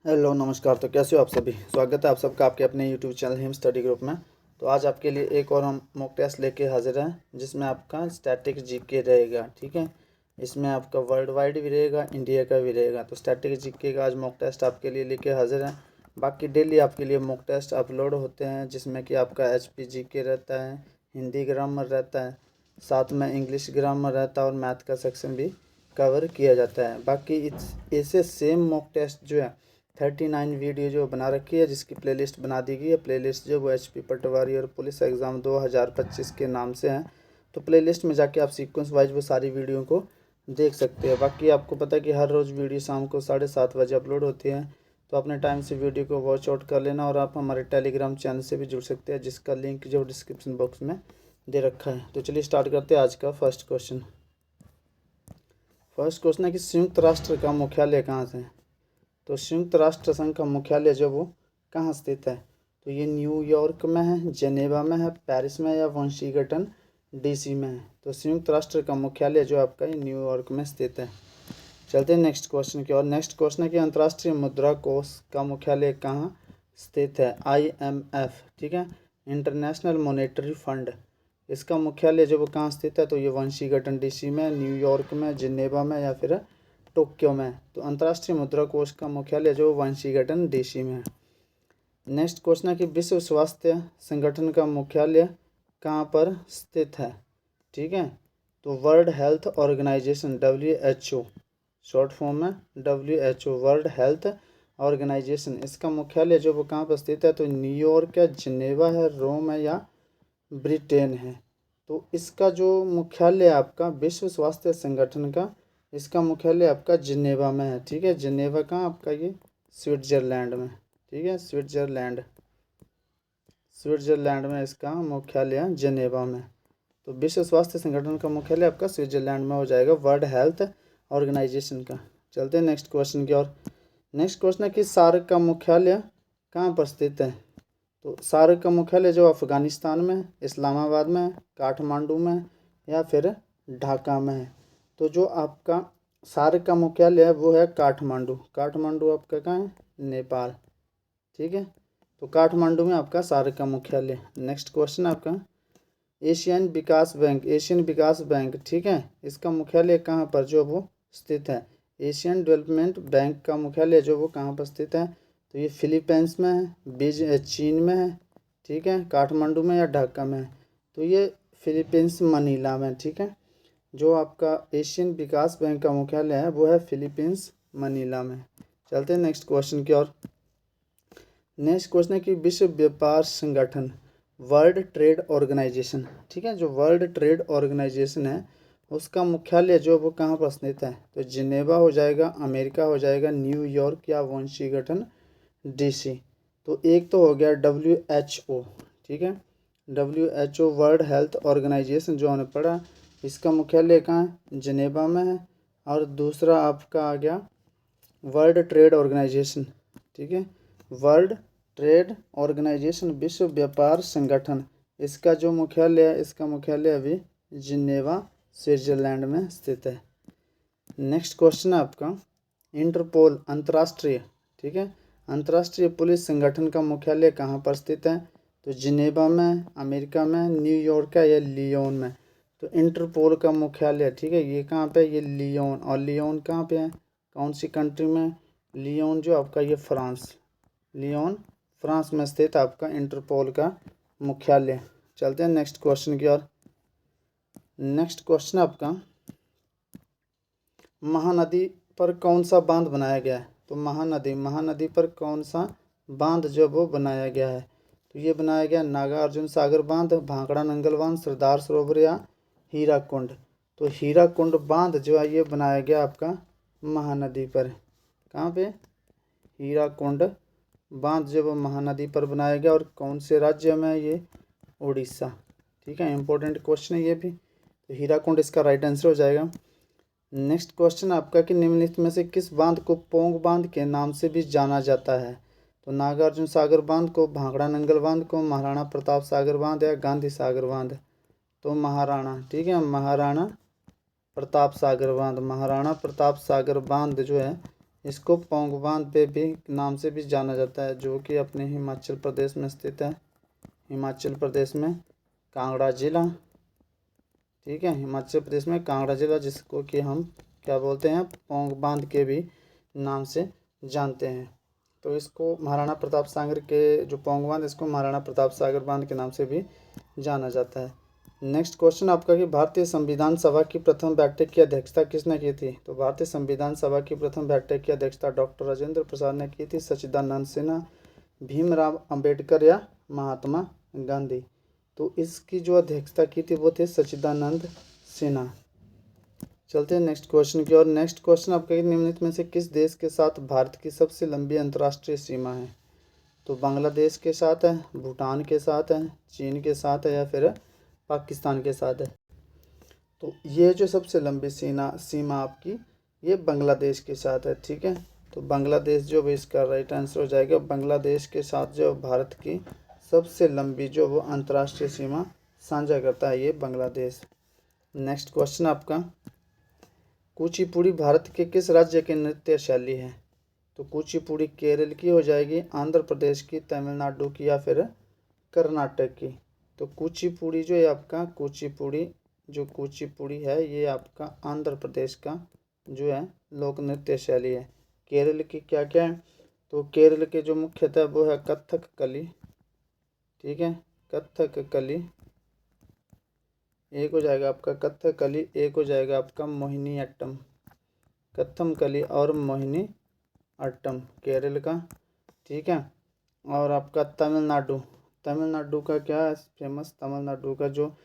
Hello नमस्कार। तो कैसे हो आप सभी। स्वागत है आप सबका आपके अपने YouTube channel him study group में। तो आज आपके लिए एक और हम मॉक टेस्ट लेके हाजिर हैं जिसमें आपका स्टैटिक जीके रहेगा। ठीक है, इसमें आपका वर्ल्ड वाइड भी रहेगा, इंडिया का भी रहेगा। तो स्टैटिक जीके का आज मॉक टेस्ट आपके लिए लेके हाजिर हैं। बाकी डेली आपके लिए मॉक टेस्ट अपलोड होते हैं जिसमें कि आपका HP जीके रहता है, हिंदी ग्रामर रहता है, साथ में इंग्लिश ग्रामर रहता है और मैथ का सेक्शन भी कवर किया जाता है। बाकी ऐसे सेम मॉक टेस्ट जो है 39 वीडियो जो बना रखी है, जिसकी प्लेलिस्ट बना दी गई है। प्लेलिस्ट जो वो HP पटवारी और पुलिस एग्ज़ाम 2025 के नाम से हैं। तो प्लेलिस्ट में जाके आप सीक्वेंस वाइज वो सारी वीडियो को देख सकते हैं। बाकी आपको पता है कि हर रोज़ वीडियो शाम को 7:30 बजे अपलोड होती है। तो अपने टाइम से वीडियो को वॉच आउट कर लेना और आप हमारे टेलीग्राम चैनल से भी जुड़ सकते हैं, जिसका लिंक जो डिस्क्रिप्शन बॉक्स में दे रखा है। तो चलिए स्टार्ट करते हैं आज का फर्स्ट क्वेश्चन। फर्स्ट क्वेश्चन है कि संयुक्त राष्ट्र का मुख्यालय कहाँ से है। तो संयुक्त राष्ट्र संघ का मुख्यालय जो वो कहाँ स्थित है। तो ये न्यूयॉर्क में है, जेनेवा में है, पेरिस में या वाशिंगटन DC में है। तो संयुक्त राष्ट्र का मुख्यालय जो आपका ये न्यूयॉर्क में स्थित है। चलते हैं नेक्स्ट क्वेश्चन की ओर। नेक्स्ट क्वेश्चन है कि अंतर्राष्ट्रीय मुद्रा कोष का मुख्यालय कहाँ स्थित है। IMF, ठीक है, इंटरनेशनल मॉनेटरी फंड, इसका मुख्यालय जो वो कहाँ स्थित है। तो ये वाशिंगटन DC में, न्यूयॉर्क में, जिनेवा में या फिर टोक्यो में। तो अंतर्राष्ट्रीय मुद्रा कोष का मुख्यालय जो वाशिंगटन DC में है। नेक्स्ट क्वेश्चन है कि विश्व स्वास्थ्य संगठन का मुख्यालय कहाँ पर स्थित है। ठीक है, तो world health organisation WHO, short form में WHO, वर्ल्ड हेल्थ ऑर्गेनाइजेशन, इसका मुख्यालय जो वो कहाँ पर स्थित है। तो न्यूयॉर्क है, जिनेवा है, रोम है या ब्रिटेन है। तो इसका जो मुख्यालय आपका विश्व स्वास्थ्य संगठन का, इसका मुख्यालय आपका जिनेवा में है। ठीक है, जिनेवा का आपका ये स्विट्जरलैंड में। ठीक है, स्विट्जरलैंड में इसका मुख्यालय है, जिनेवा में। तो विश्व स्वास्थ्य संगठन का मुख्यालय आपका स्विट्जरलैंड में हो जाएगा, वर्ल्ड हेल्थ ऑर्गेनाइजेशन का। चलते हैं नेक्स्ट क्वेश्चन की ओर। नेक्स्ट क्वेश्चन है कि सार्क का मुख्यालय कहाँ पर स्थित है। तो सार्क का मुख्यालय जो अफ़गानिस्तान में, इस्लामाबाद में, काठमांडू में या फिर ढाका में है। तो जो आपका सार्क का मुख्यालय है वो है काठमांडू। काठमांडू आपका कहाँ है, नेपाल। ठीक है, तो काठमांडू में आपका सार्क का मुख्यालय। नेक्स्ट क्वेश्चन आपका एशियन विकास बैंक, ठीक है, इसका मुख्यालय कहाँ पर जो वो स्थित है। एशियन डेवलपमेंट बैंक का मुख्यालय जो वो कहाँ पर स्थित है। तो ये फिलीपींस में है, चीन में है, ठीक है, काठमांडू में या ढाका में है। तो ये फिलीपींस मनीला में। ठीक है, जो आपका एशियन विकास बैंक का मुख्यालय है वो है फिलीपींस मनीला में। चलते हैं नेक्स्ट क्वेश्चन की ओर। नेक्स्ट क्वेश्चन है कि विश्व व्यापार संगठन, वर्ल्ड ट्रेड ऑर्गेनाइजेशन, ठीक है, जो वर्ल्ड ट्रेड ऑर्गेनाइजेशन है उसका मुख्यालय जो वो कहाँ पर स्थित है। तो जिनेवा हो जाएगा, अमेरिका हो जाएगा, न्यूयॉर्क या वाशिंगटन DC। तो एक तो हो गया WHO, ठीक है, WHO वर्ल्ड हेल्थ ऑर्गेनाइजेशन जो हमने पढ़ा, इसका मुख्यालय कहाँ है, जिनेवा में है। और दूसरा आपका आ गया वर्ल्ड ट्रेड ऑर्गेनाइजेशन, ठीक है, वर्ल्ड ट्रेड ऑर्गेनाइजेशन, विश्व व्यापार संगठन, इसका जो मुख्यालय है, इसका मुख्यालय अभी जिनेवा स्विट्जरलैंड में स्थित है। नेक्स्ट क्वेश्चन है आपका इंटरपोल, अंतर्राष्ट्रीय, ठीक है, अंतर्राष्ट्रीय पुलिस संगठन का मुख्यालय कहाँ पर स्थित है। तो जिनेवा में, अमेरिका में, न्यूयॉर्क या लियोन में। तो इंटरपोल का मुख्यालय, ठीक है, ये कहाँ पे, ये लियोन। और लियोन कहाँ पे है, कौन सी कंट्री में। लियोन जो आपका ये फ्रांस, लियोन फ्रांस में स्थित आपका इंटरपोल का मुख्यालय। चलते हैं नेक्स्ट क्वेश्चन की ओर। नेक्स्ट क्वेश्चन आपका महानदी पर कौन सा बांध बनाया गया है। तो महानदी पर कौन सा बांध जो वो बनाया गया है। तो ये बनाया गया नागार्जुन सागर बांध, भाखड़ा नंगल बांध, सरदार सरोवर या हीराकुंड। तो हीराकुंड बांध जो है ये बनाया गया आपका महानदी पर। कहाँ पे, हीराकुंड बांध जो वो महानदी पर बनाया गया। और कौन से राज्य में है ये, उड़ीसा। ठीक है, इंपॉर्टेंट क्वेश्चन है ये भी। तो हीराकुंड इसका राइट आंसर हो जाएगा। नेक्स्ट क्वेश्चन आपका कि निम्नलिखित में से किस बांध को पोंग बांध के नाम से भी जाना जाता है। तो नागार्जुन सागर बांध को, भाखड़ा नंगल बांध को, महाराणा प्रताप सागर बांध या गांधी सागर बांध। तो महाराणा, ठीक है, महाराणा प्रताप सागर बांध, महाराणा प्रताप सागर बांध जो है इसको पौंग बांध पे भी नाम से भी जाना जाता है, जो कि अपने हिमाचल प्रदेश में स्थित है। हिमाचल प्रदेश में कांगड़ा जिला, ठीक है, हिमाचल प्रदेश में कांगड़ा जिला, जिसको कि हम क्या बोलते हैं, पौंग बांध के भी नाम से जानते हैं। तो इसको महाराणा प्रताप सागर के जो पौंग बांध, इसको महाराणा प्रताप सागर बांध के नाम से भी जाना जाता है। नेक्स्ट क्वेश्चन आपका कि भारतीय संविधान सभा की प्रथम बैठक की अध्यक्षता किसने की थी? तो भारतीय संविधान सभा की प्रथम बैठक की अध्यक्षता डॉक्टर राजेंद्र प्रसाद ने की थी, सच्चिदानंद सिन्हा, भीमराव अंबेडकर या महात्मा गांधी? तो इसकी जो अध्यक्षता की थी वो थे सच्चिदानंद सिन्हा। चलते हैं नेक्स्ट क्वेश्चन की ओर। नेक्स्ट क्वेश्चन आपका निम्नलिखित में से किस देश के साथ भारत की सबसे लंबी अंतर्राष्ट्रीय सीमा है? तो बांग्लादेश के साथ है, भूटान के साथ है, चीन के साथ है या फिर पाकिस्तान के साथ है? तो ये जो सबसे लंबी सीमा आपकी ये बांग्लादेश के साथ है, ठीक है। तो बांग्लादेश जो भी इसका राइट आंसर हो जाएगा। बांग्लादेश के साथ जो भारत की सबसे लंबी जो वो अंतर्राष्ट्रीय सीमा साझा करता है ये बांग्लादेश। नेक्स्ट क्वेश्चन आपका, कुचिपुड़ी भारत के किस राज्य की नृत्य शैली है? तो कुचिपुड़ी केरल की हो जाएगी, आंध्र प्रदेश की, तमिलनाडु की या फिर कर्नाटक की? तो कुचिपुड़ी जो है आपका, कुचिपुड़ी है ये आपका आंध्र प्रदेश का जो है लोक नृत्य शैली है। केरल की क्या क्या है? तो केरल के जो मुख्यतः वो है कथकली, ठीक है, कथकली एक हो जाएगा आपका कथकली, एक हो जाएगा आपका मोहिनी अट्टम, कथमकली और मोहिनी अट्टम केरल का, ठीक है। और आपका तमिलनाडु का क्या है फेमस? तमिलनाडु का जो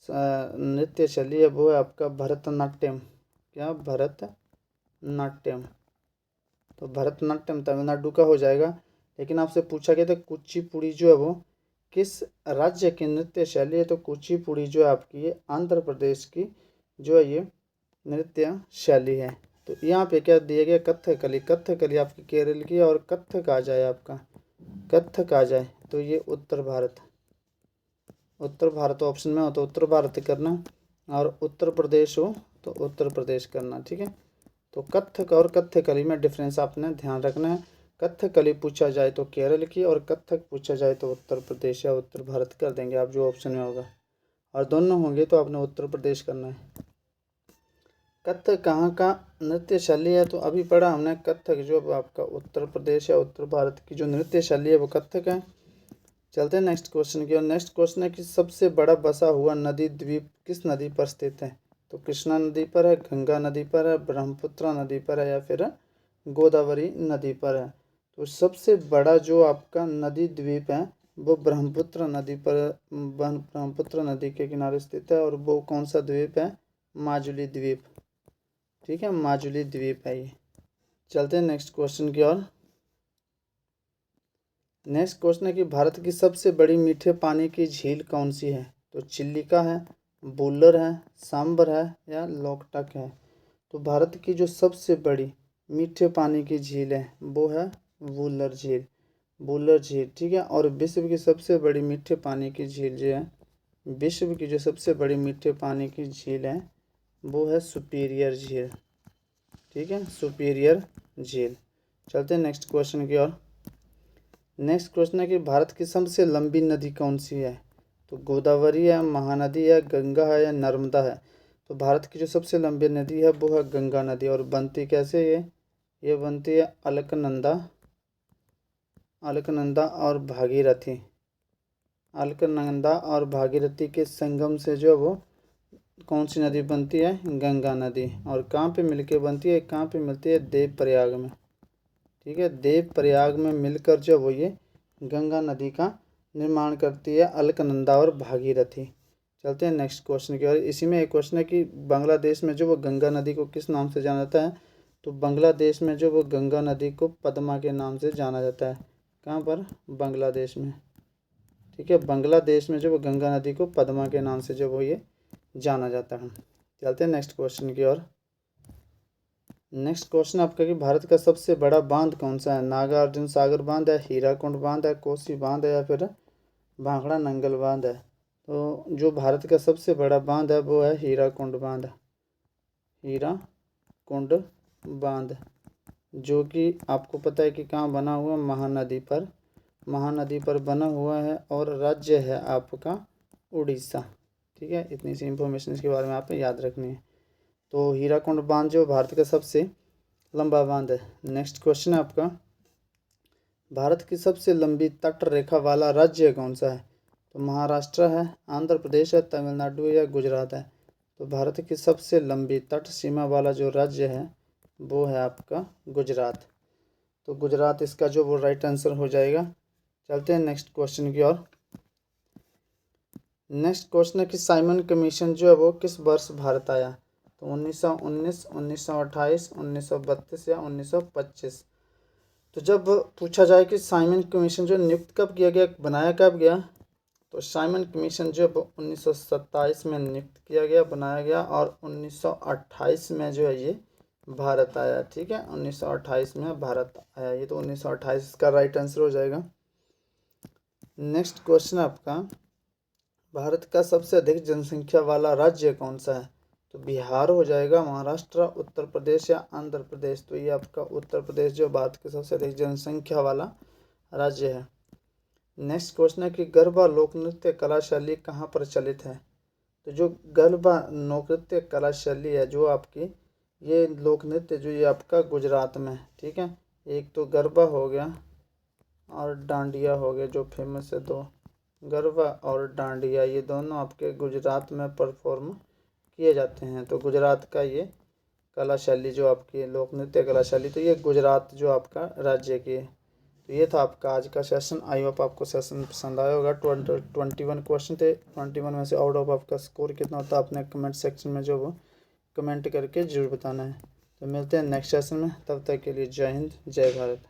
नृत्य शैली है वो है आपका भरतनाट्यम। क्या? भरतनाट्यम। तो भरतनाट्यम तमिलनाडु का हो जाएगा। लेकिन आपसे पूछा गया था कुचिपुड़ी जो है वो किस राज्य की नृत्य शैली है? तो कुचिपुड़ी जो है आपकी ये आंध्र प्रदेश की जो है ये नृत्य शैली है। तो यहाँ पे क्या दिया गया? कथकली। कथकली आपकी केरल की, और कथक आ जाए आपका, कथक आ जाए तो ये उत्तर भारत ऑप्शन में हो तो उत्तर भारत करना, और उत्तर प्रदेश हो तो उत्तर प्रदेश करना, ठीक है। तो कथक और कथकली में डिफरेंस आपने ध्यान रखना है। कथकली पूछा जाए तो केरल की, और कथक पूछा जाए तो उत्तर प्रदेश या उत्तर भारत कर देंगे आप जो ऑप्शन में होगा, और दोनों होंगे तो आपने उत्तर प्रदेश करना है। कथक कहाँ का नृत्य शैली है? तो अभी पढ़ा हमने कथक जो आपका उत्तर प्रदेश या उत्तर भारत की जो नृत्य शैली है वो कथक है। चलते हैं नेक्स्ट क्वेश्चन की, और नेक्स्ट क्वेश्चन है कि सबसे बड़ा बसा हुआ नदी द्वीप किस नदी पर स्थित है? तो कृष्णा नदी पर है, गंगा नदी पर है, ब्रह्मपुत्र नदी पर है या फिर गोदावरी नदी पर है? तो सबसे बड़ा जो आपका नदी द्वीप है वो ब्रह्मपुत्र नदी पर, ब्रह्मपुत्र नदी के किनारे स्थित है, और वो कौन सा द्वीप है? माजुली द्वीप, ठीक है, माजुली द्वीप है ये। चलते हैं नेक्स्ट क्वेश्चन की ओर। नेक्स्ट क्वेश्चन है कि भारत की सबसे बड़ी मीठे पानी की झील कौन सी है? तो चिल्लिका है, वुलर है, सांबर है या लोकटक है? तो भारत की जो सबसे बड़ी मीठे पानी की झील है वो है वुलर झील, वुलर झील, ठीक है। और विश्व की सबसे बड़ी मीठे पानी की झील जो है, विश्व की जो सबसे बड़ी मीठे पानी की झील है वो है सुपीरियर झील, ठीक है, सुपीरियर झील। चलते हैं नेक्स्ट क्वेश्चन की ओर। नेक्स्ट क्वेश्चन है कि भारत की सबसे लंबी नदी कौन सी है? तो गोदावरी है, महानदी है, गंगा है या नर्मदा है? तो भारत की जो सबसे लंबी नदी है वो है गंगा नदी, और बनती कैसे ये बनती है अलकनंदा और भागीरथी, अलकनंदा और भागीरथी के संगम से जो वो कौन सी नदी बनती है? गंगा नदी। और कहाँ पे मिलके बनती है? कहाँ पे मिलती है? देवप्रयाग में, ठीक है, देवप्रयाग में मिलकर जो वो ये गंगा नदी का निर्माण करती है अलकनंदा और भागीरथी। चलते हैं नेक्स्ट क्वेश्चन की ओर। इसी में एक क्वेश्चन है कि बांग्लादेश में जो वो गंगा नदी को किस नाम से जाना जाता है? तो बांग्लादेश में जो वो गंगा नदी को पद्मा के नाम से जाना जाता है। कहाँ पर? बांग्लादेश में, ठीक है, बांग्लादेश में जो वो गंगा नदी को पद्मा के नाम से जो वो ये जाना जाता है। चलते हैं नेक्स्ट क्वेश्चन की ओर। नेक्स्ट क्वेश्चन आपका कि भारत का सबसे बड़ा बांध कौन सा है? नागार्जुन सागर बांध है, हीराकुंड बांध है, कोसी बांध है या फिर भाखड़ा नंगल बांध है? तो जो भारत का सबसे बड़ा बांध है वो है हीराकुंड बांध, हीराकुंड बांध, जो कि आपको पता है कि कहाँ बना हुआ, महानदी पर बना हुआ है, और राज्य है आपका उड़ीसा। ठीक है, इतनी सी इंफॉर्मेशन इसके बारे में आपको याद रखनी है। तो हीराकुंड बांध जो भारत का सबसे लंबा बांध है। नेक्स्ट क्वेश्चन है आपका, भारत की सबसे लंबी तट रेखा वाला राज्य कौन सा है? तो महाराष्ट्र है, आंध्र प्रदेश है, तमिलनाडु या गुजरात है। तो भारत की सबसे लंबी तट सीमा वाला जो राज्य है वो है आपका गुजरात। तो गुजरात इसका जो वो राइट आंसर हो जाएगा। चलते हैं नेक्स्ट क्वेश्चन की ओर। नेक्स्ट क्वेश्चन है कि साइमन कमीशन जो है वो किस वर्ष भारत आया? तो 1919, 1928, 1932 या 1925। तो जब पूछा जाए कि साइमन कमीशन जो नियुक्त कब किया गया, बनाया कब गया, तो साइमन कमीशन जो 1927 में नियुक्त किया गया, बनाया गया, और 1928 में जो है ये भारत आया। ठीक है, 1928 में भारत आया ये, तो 1928 का राइट आंसर हो जाएगा। नेक्स्ट क्वेश्चन आपका, भारत का सबसे अधिक जनसंख्या वाला राज्य कौन सा है? तो बिहार हो जाएगा, महाराष्ट्र, उत्तर प्रदेश या आंध्र प्रदेश। तो ये आपका उत्तर प्रदेश जो भारत के सबसे अधिक जनसंख्या वाला राज्य है। नेक्स्ट क्वेश्चन है कि गरबा लोक नृत्य कला शैली कहाँ प्रचलित है? तो जो गरबा लोक नृत्य कला शैली है जो आपकी, ये लोक नृत्य जो ये आपका गुजरात में है। ठीक है, एक तो गरबा हो गया और डांडिया हो गया जो फेमस है। दो, गरबा और डांडिया, ये दोनों आपके गुजरात में परफॉर्म किए जाते हैं। तो गुजरात का ये कला शैली जो आपकी लोक नृत्य कला शैली, तो ये गुजरात जो आपका राज्य की है। तो ये था आपका आज का सेशन। आई होप आपको सेशन पसंद आया होगा। 21 क्वेश्चन थे, 21 में से आउट ऑफ आपका स्कोर कितना होता है आपने कमेंट सेक्शन में जो वो कमेंट करके जरूर बताना है। तो मिलते हैं नेक्स्ट सेशन में, तब तक के लिए जय हिंद, जय भारत।